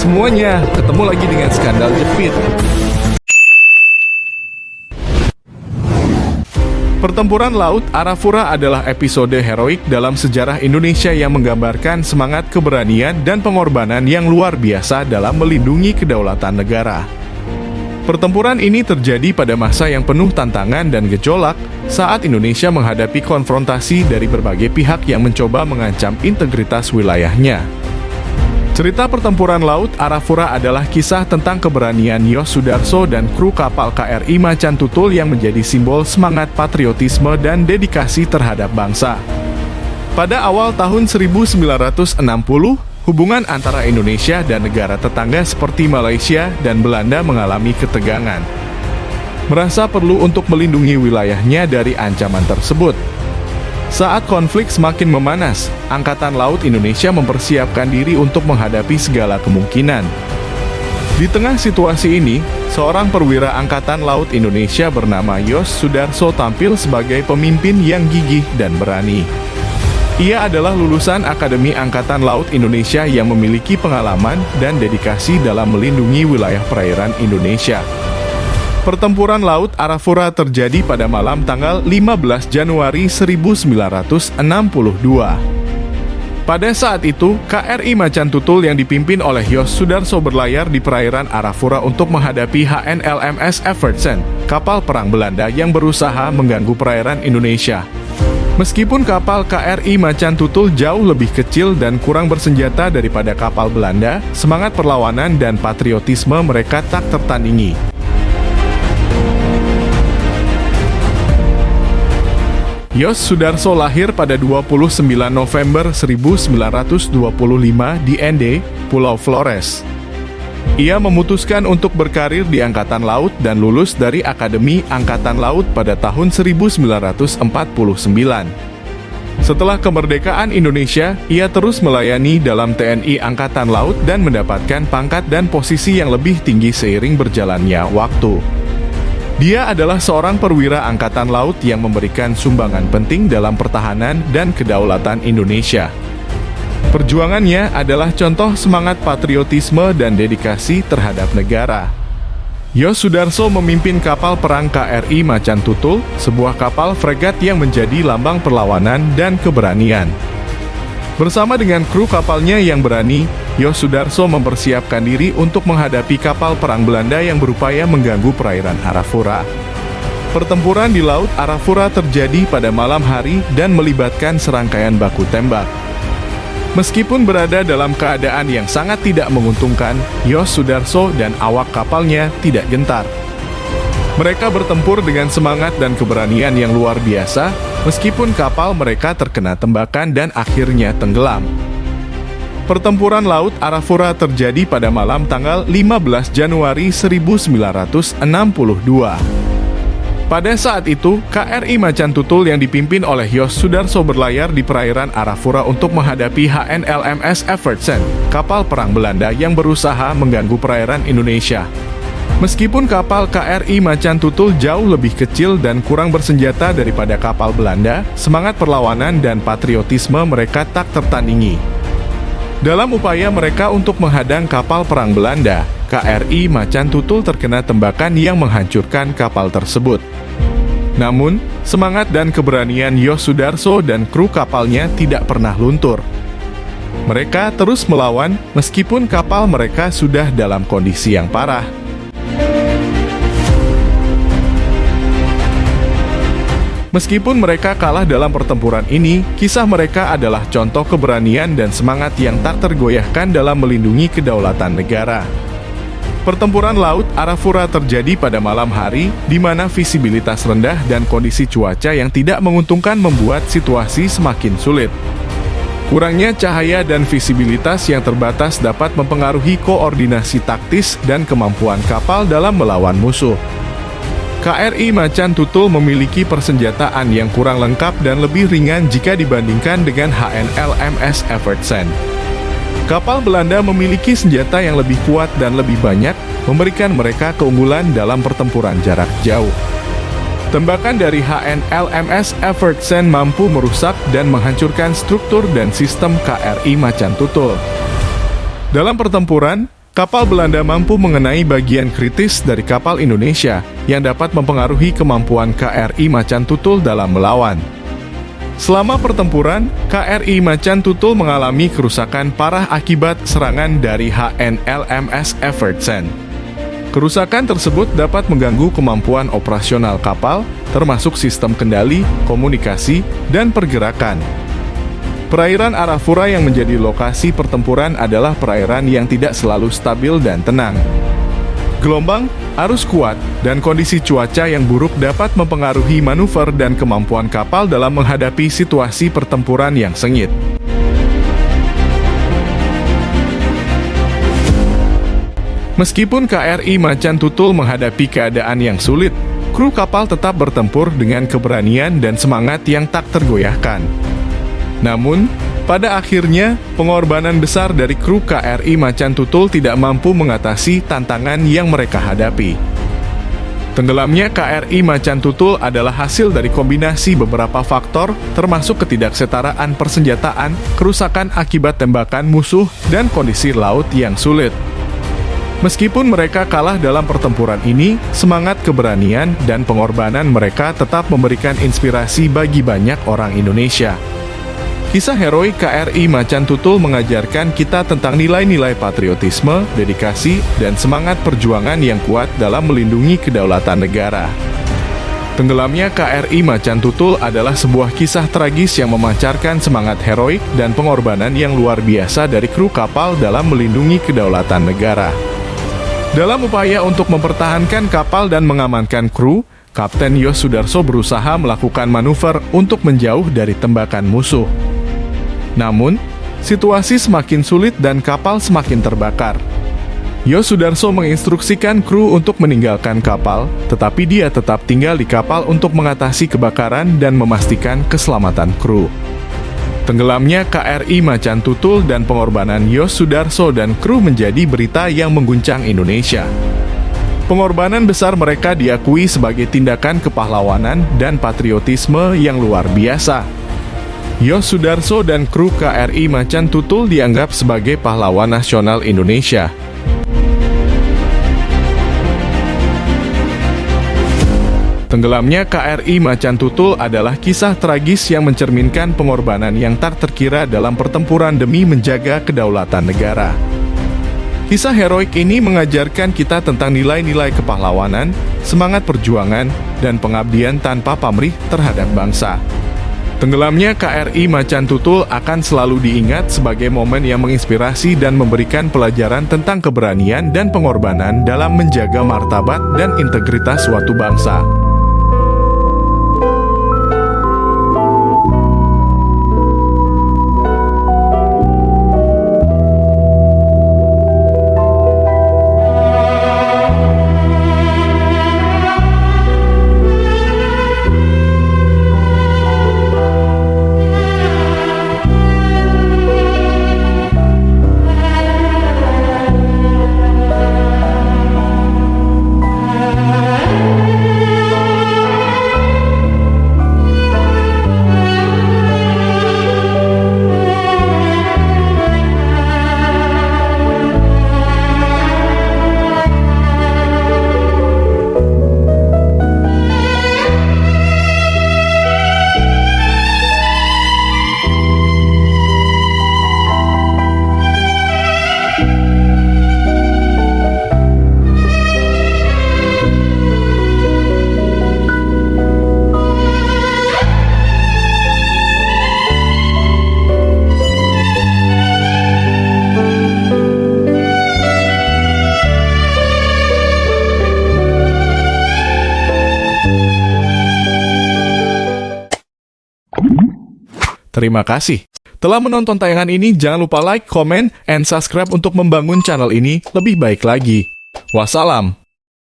semuanya, ketemu lagi dengan Skandal Jepit. Pertempuran Laut Arafura adalah episode heroik dalam sejarah Indonesia yang menggambarkan semangat keberanian dan pengorbanan yang luar biasa dalam melindungi kedaulatan negara. Pertempuran ini terjadi pada masa yang penuh tantangan dan gejolak saat Indonesia menghadapi konfrontasi dari berbagai pihak yang mencoba mengancam integritas wilayahnya. Cerita pertempuran Laut Arafura adalah kisah tentang keberanian Yos Sudarso dan kru kapal KRI Macan Tutul yang menjadi simbol semangat patriotisme dan dedikasi terhadap bangsa. Pada awal tahun 1960, hubungan antara Indonesia dan negara tetangga seperti Malaysia dan Belanda mengalami ketegangan. Merasa perlu untuk melindungi wilayahnya dari ancaman tersebut. Saat konflik semakin memanas, Angkatan Laut Indonesia mempersiapkan diri untuk menghadapi segala kemungkinan. Di tengah situasi ini, seorang perwira Angkatan Laut Indonesia bernama Yos Sudarso tampil sebagai pemimpin yang gigih dan berani. Ia adalah lulusan Akademi Angkatan Laut Indonesia yang memiliki pengalaman dan dedikasi dalam melindungi wilayah perairan Indonesia. Pertempuran Laut Arafura terjadi pada malam tanggal 15 Januari 1962. Pada saat itu, KRI Macan Tutul yang dipimpin oleh Yos Sudarso berlayar di perairan Arafura untuk menghadapi HNLMS Evertsen, kapal perang Belanda yang berusaha mengganggu perairan Indonesia. Meskipun kapal KRI Macan Tutul jauh lebih kecil dan kurang bersenjata daripada kapal Belanda, semangat perlawanan dan patriotisme mereka tak tertandingi. Yos Sudarso lahir pada 29 November 1925 di Ende, Pulau Flores. Ia memutuskan untuk berkarir di Angkatan Laut dan lulus dari Akademi Angkatan Laut pada tahun 1949. Setelah kemerdekaan Indonesia, ia terus melayani dalam TNI Angkatan Laut dan mendapatkan pangkat dan posisi yang lebih tinggi seiring berjalannya waktu. Dia adalah seorang perwira Angkatan Laut yang memberikan sumbangan penting dalam pertahanan dan kedaulatan Indonesia. Perjuangannya adalah contoh semangat patriotisme dan dedikasi terhadap negara. Yos Sudarso memimpin kapal perang KRI Macan Tutul, sebuah kapal fregat yang menjadi lambang perlawanan dan keberanian. Bersama dengan kru kapalnya yang berani, Yos Sudarso mempersiapkan diri untuk menghadapi kapal perang Belanda yang berupaya mengganggu perairan Arafura. Pertempuran di Laut Arafura terjadi pada malam hari dan melibatkan serangkaian baku tembak. Meskipun berada dalam keadaan yang sangat tidak menguntungkan, Yos Sudarso dan awak kapalnya tidak gentar. Mereka bertempur dengan semangat dan keberanian yang luar biasa, meskipun kapal mereka terkena tembakan dan akhirnya tenggelam. Pertempuran Laut Arafura terjadi pada malam tanggal 15 Januari 1962. Pada saat itu, KRI Macan Tutul yang dipimpin oleh Yos Sudarso berlayar di perairan Arafura untuk menghadapi HNLMS Evertsen, kapal perang Belanda yang berusaha mengganggu perairan Indonesia. Meskipun kapal KRI Macan Tutul jauh lebih kecil dan kurang bersenjata daripada kapal Belanda, semangat perlawanan dan patriotisme mereka tak tertandingi. Dalam upaya mereka untuk menghadang kapal perang Belanda, KRI Macan Tutul terkena tembakan yang menghancurkan kapal tersebut. Namun, semangat dan keberanian Yos Sudarso dan kru kapalnya tidak pernah luntur. Mereka terus melawan meskipun kapal mereka sudah dalam kondisi yang parah. Meskipun mereka kalah dalam pertempuran ini, kisah mereka adalah contoh keberanian dan semangat yang tak tergoyahkan dalam melindungi kedaulatan negara. Pertempuran Laut Arafura terjadi pada malam hari, di mana visibilitas rendah dan kondisi cuaca yang tidak menguntungkan membuat situasi semakin sulit. Kurangnya cahaya dan visibilitas yang terbatas dapat mempengaruhi koordinasi taktis dan kemampuan kapal dalam melawan musuh. KRI Macan Tutul memiliki persenjataan yang kurang lengkap dan lebih ringan jika dibandingkan dengan HNLMS Evertsen. Kapal Belanda memiliki senjata yang lebih kuat dan lebih banyak, memberikan mereka keunggulan dalam pertempuran jarak jauh. Tembakan dari HNLMS Evertsen mampu merusak dan menghancurkan struktur dan sistem KRI Macan Tutul. Dalam pertempuran, Kapal Belanda mampu mengenai bagian kritis dari kapal Indonesia yang dapat mempengaruhi kemampuan KRI Macan Tutul dalam melawan. Selama pertempuran, KRI Macan Tutul mengalami kerusakan parah akibat serangan dari HNLMS Evertsen. Kerusakan tersebut dapat mengganggu kemampuan operasional kapal, termasuk sistem kendali, komunikasi, dan pergerakan. Perairan Arafura yang menjadi lokasi pertempuran adalah perairan yang tidak selalu stabil dan tenang. Gelombang, arus kuat, dan kondisi cuaca yang buruk dapat mempengaruhi manuver dan kemampuan kapal dalam menghadapi situasi pertempuran yang sengit. Meskipun KRI Macan Tutul menghadapi keadaan yang sulit, kru kapal tetap bertempur dengan keberanian dan semangat yang tak tergoyahkan. Namun, pada akhirnya, pengorbanan besar dari kru KRI Macan Tutul tidak mampu mengatasi tantangan yang mereka hadapi. Tenggelamnya KRI Macan Tutul adalah hasil dari kombinasi beberapa faktor, termasuk ketidaksetaraan persenjataan, kerusakan akibat tembakan musuh, dan kondisi laut yang sulit. Meskipun mereka kalah dalam pertempuran ini, semangat keberanian dan pengorbanan mereka tetap memberikan inspirasi bagi banyak orang Indonesia. Kisah heroik KRI Macan Tutul mengajarkan kita tentang nilai-nilai patriotisme, dedikasi, dan semangat perjuangan yang kuat dalam melindungi kedaulatan negara. Tenggelamnya KRI Macan Tutul adalah sebuah kisah tragis yang memancarkan semangat heroik dan pengorbanan yang luar biasa dari kru kapal dalam melindungi kedaulatan negara. Dalam upaya untuk mempertahankan kapal dan mengamankan kru, Kapten Yos Sudarso berusaha melakukan manuver untuk menjauh dari tembakan musuh. Namun, situasi semakin sulit dan kapal semakin terbakar. Yos Sudarso menginstruksikan kru untuk meninggalkan kapal, tetapi dia tetap tinggal di kapal untuk mengatasi kebakaran dan memastikan keselamatan kru. Tenggelamnya KRI Macan Tutul dan pengorbanan Yos Sudarso dan kru menjadi berita yang mengguncang Indonesia. Pengorbanan besar mereka diakui sebagai tindakan kepahlawanan dan patriotisme yang luar biasa. Yos Sudarso dan kru KRI Macan Tutul dianggap sebagai pahlawan nasional Indonesia. Tenggelamnya KRI Macan Tutul adalah kisah tragis yang mencerminkan pengorbanan yang tak terkira dalam pertempuran demi menjaga kedaulatan negara. Kisah heroik ini mengajarkan kita tentang nilai-nilai kepahlawanan, semangat perjuangan, dan pengabdian tanpa pamrih terhadap bangsa. Tenggelamnya KRI Macan Tutul akan selalu diingat sebagai momen yang menginspirasi dan memberikan pelajaran tentang keberanian dan pengorbanan dalam menjaga martabat dan integritas suatu bangsa. Terima kasih telah menonton tayangan ini. Jangan lupa like, comment, and subscribe untuk membangun channel ini lebih baik lagi. Wassalam.